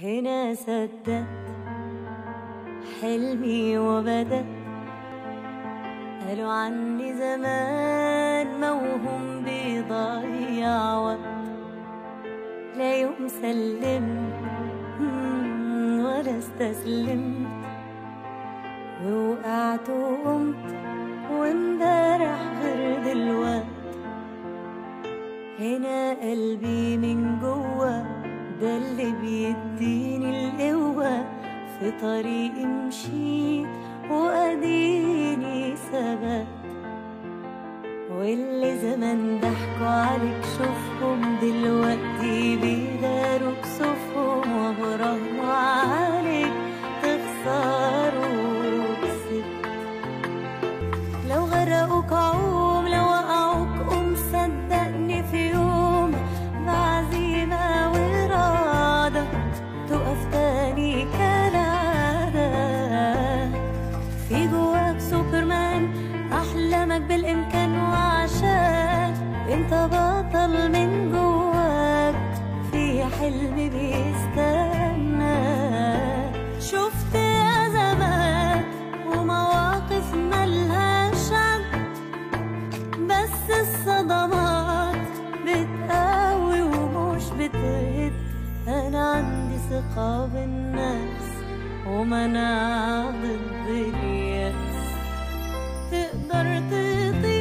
هنا صدقت حلمي وبدأ. قالوا عني زمان موهوم بيضيع وقت، لا يوم سلمت ولا استسلمت، ووقعت وقمت وامبارح غير دلوقت. هنا قلبي من جوا ده اللي بيديني القوة، في طريقي مشيت وأديني ثبت. واللي زمان ضحكوا عليك شوفهم دلوقتي بيداروا كسوفهم، وبراهنوا عليك تخسروا كسبت. لو غرقوك عوم، لو وقعوك قوم، صدقني في يوم بعزيمة وإرادة تقف تاني كالعادة. في جواك سوبرمان، أحلامك بالإمكان، وعشان انت بطل من جواك في حلم بيستنى. شفت أزمات ومواقف ملهاش عد، بس الصدمات بتقوي ومش بتهد. أنا عندي ثقة بالنفس ومناعة ضد اليأس، تقدر تطير